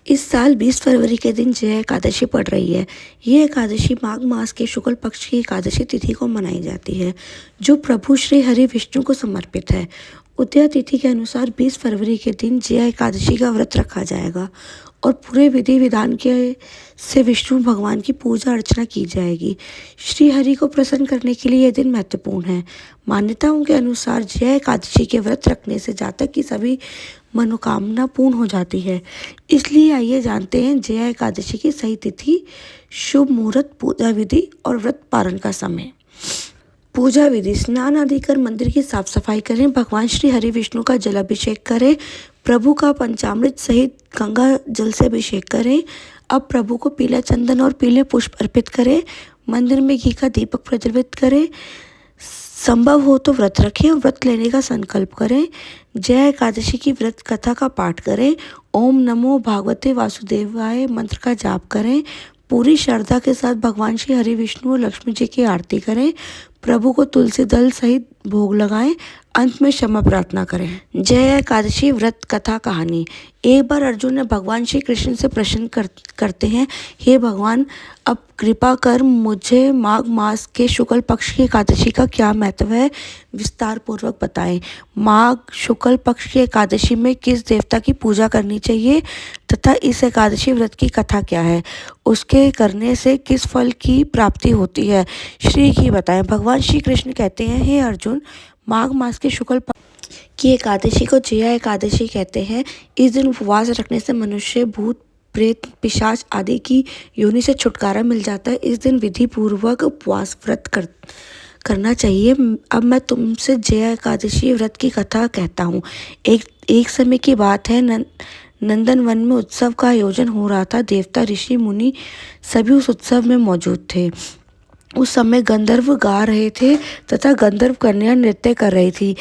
इस साल 20 फरवरी के दिन जया एकादशी पड़ रही है। ये एकादशी माघ मास के शुक्ल पक्ष की एकादशी तिथि को मनाई जाती है, जो प्रभु श्री हरि विष्णु को समर्पित है। उदया तिथि के अनुसार 20 फरवरी के दिन जया एकादशी का व्रत रखा जाएगा और पूरे विधि विधान के से विष्णु भगवान की पूजा अर्चना की जाएगी। श्री हरि को प्रसन्न करने के लिए यह दिन महत्वपूर्ण है। मान्यताओं के अनुसार जया एकादशी के व्रत रखने से जातक की सभी मनोकामना पूर्ण हो जाती है। इसलिए आइए जानते हैं जया एकादशी की सही तिथि, शुभ मुहूर्त, पूजा विधि और व्रत पारण का समय। पूजा विधि: स्नान आदि कर मंदिर की साफ सफाई करें, भगवान श्री हरि विष्णु का जलाभिषेक करें, प्रभु का पंचामृत सहित गंगा जल से अभिषेक करें। अब प्रभु को पीला चंदन और पीले पुष्प अर्पित करें। मंदिर में घी का दीपक प्रज्वलित करें। संभव हो तो व्रत रखें और व्रत लेने का संकल्प करें। जया एकादशी की व्रत कथा का पाठ करें। ओम नमो भागवते वासुदेवाय मंत्र का जाप करें। पूरी श्रद्धा के साथ भगवान श्री हरि विष्णु और लक्ष्मी जी की आरती करें। प्रभु को तुलसी दल सहित भोग लगाएं। अंत में क्षमा प्रार्थना करें। जया एकादशी व्रत कथा कहानी। एक बार अर्जुन ने भगवान श्री कृष्ण से प्रश्न करते हैं, हे भगवान, अब कृपा कर मुझे माघ मास के शुक्ल पक्ष की एकादशी का क्या महत्व है, विस्तार पूर्वक बताएं। माघ शुक्ल पक्ष की एकादशी में किस देवता की पूजा करनी चाहिए तथा इस एकादशी व्रत की कथा क्या है, उसके करने से किस फल की प्राप्ति होती है, श्री की बताएं। भगवान श्री कृष्ण कहते हैं, हे अर्जुन, माघ मास के शुक्ल पक्ष की एकादशी को जया एकादशी कहते हैं। इस दिन उपवास रखने से मनुष्य, भूत, प्रेत, पिशाच आदि की योनि से छुटकारा मिल जाता है। इस दिन विधि पूर्वक उपवास व्रत करना चाहिए। अब मैं तुमसे जया एकादशी व्रत की कथा कहता हूँ। एक समय की बात है, नंदन वन में उत्सव का आयोजन हो रहा था। देवता, ऋषि, मुनि सभी उस उत्सव में मौजूद थे। उस समय गंधर्व गा रहे थे तथा गंधर्व कन्या नृत्य कर रही थी।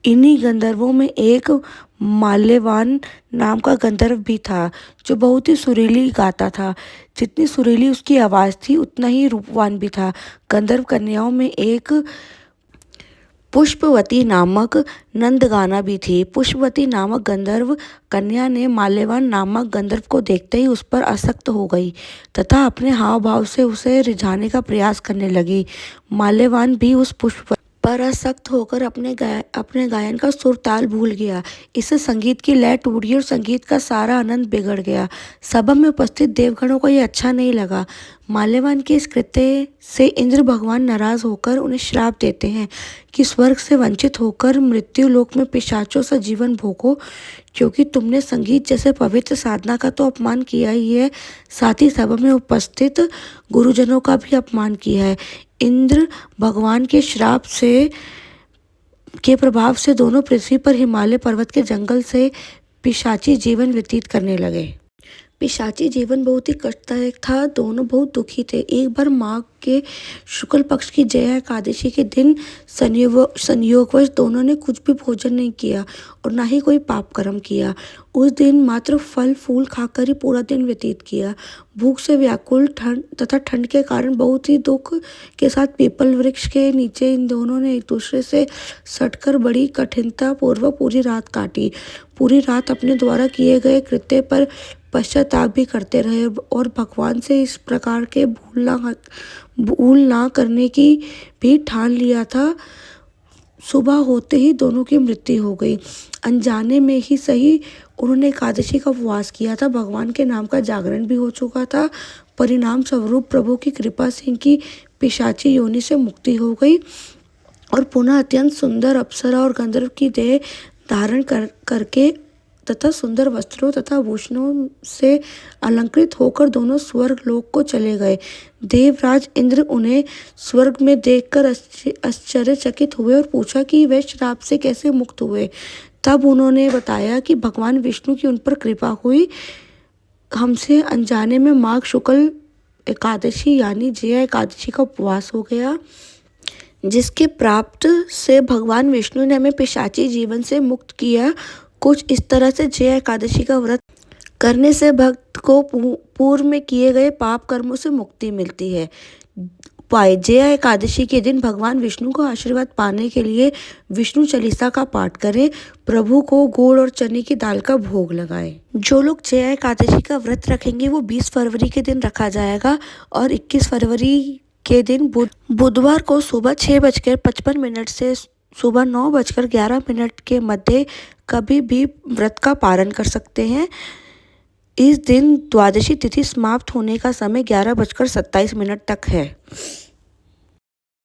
इन्हीं गंधर्वों में एक माल्यवान नाम का गंधर्व भी था, जो बहुत ही सुरीली गाता था। जितनी सुरीली उसकी आवाज़ थी, उतना ही रूपवान भी था। गंधर्व कन्याओं में एक पुष्पवती नामक नंदगाना भी थी। पुष्पवती नामक गंधर्व कन्या ने माल्यवान नामक गंधर्व को देखते ही उस पर आसक्त हो गई तथा अपने हाव भाव से उसे रिझाने का प्रयास करने लगी। माल्यवान भी उस पुष्प पर आसक्त होकर अपने गायन का सुर ताल भूल गया। इससे संगीत की लय टूट गई और संगीत का सारा आनंद बिगड़ गया। सभा में उपस्थित देवगणों को यह अच्छा नहीं लगा। माल्यवान के इस कृत्य से इंद्र भगवान नाराज होकर उन्हें श्राप देते हैं कि स्वर्ग से वंचित होकर मृत्यु लोक में पिशाचों सा जीवन भोगो, क्योंकि तुमने संगीत जैसे पवित्र साधना का तो अपमान किया ही है, साथ ही सभा में उपस्थित गुरुजनों का भी अपमान किया है। इंद्र भगवान के श्राप के प्रभाव से दोनों पृथ्वी पर हिमालय पर्वत के जंगल से पिशाची जीवन व्यतीत करने लगे। पिशाची जीवन बहुत ही कष्टदायक था। दोनों बहुत दुखी थे। एक बार माघ के शुक्ल पक्ष की जया एकादशी के दिन संयोगवश दोनों ने कुछ भी भोजन नहीं किया और ना ही कोई पाप कर्म किया। उस दिन मात्र फल फूल खाकर ही पूरा दिन व्यतीत किया। भूख से व्याकुल ठंड के कारण बहुत ही दुख के साथ पीपल वृक्ष के नीचे इन दोनों ने एक दूसरे से सटकर बड़ी कठिनता पूर्वक पूरी रात काटी। पूरी रात अपने द्वारा किए गए कृत्य पर पश्चाताप भी करते रहे और भगवान से इस प्रकार के भूल ना करने की भी ठान लिया था। सुबह होते ही दोनों की मृत्यु हो गई। अनजाने में ही सही उन्होंने एकादशी का उपवास किया था। भगवान के नाम का जागरण भी हो चुका था। परिणाम स्वरूप प्रभु की कृपा से इनकी पिशाची योनि से मुक्ति हो गई और पुनः अत्यंत सुंदर अप्सरा और गंधर्व की देह धारण करके तथा सुंदर वस्त्रों तथा आभूषणों से अलंकृत होकर दोनों स्वर्ग लोक को चले गए। देवराज इंद्र उन्हें स्वर्ग में देखकर आश्चर्यचकित हुए और पूछा कि वे श्राप से कैसे मुक्त हुए। तब उन्होंने बताया कि भगवान विष्णु की उन पर कृपा हुई। हमसे अनजाने में माघ शुक्ल एकादशी यानी जया एकादशी का उपवास हो गया, जिसके प्राप्त से भगवान विष्णु ने हमें पिशाची जीवन से मुक्त किया। कुछ इस तरह से जया एकादशी का व्रत करने से भक्त को पूर्व में किए गए पाप कर्मों से मुक्ति मिलती है। उपाय: जया एकादशी के दिन भगवान विष्णु को आशीर्वाद पाने के लिए विष्णु चालीसा का पाठ करें। प्रभु को गुड़ और चने की दाल का भोग लगाएं। जो लोग जया एकादशी का व्रत रखेंगे वो 20 फरवरी के दिन रखा जाएगा और 21 फरवरी के दिन बुधवार को सुबह 6:55 से सुबह 9:11 के मध्य कभी भी व्रत का पारण कर सकते हैं। इस दिन द्वादशी तिथि समाप्त होने का समय 11:27 तक है।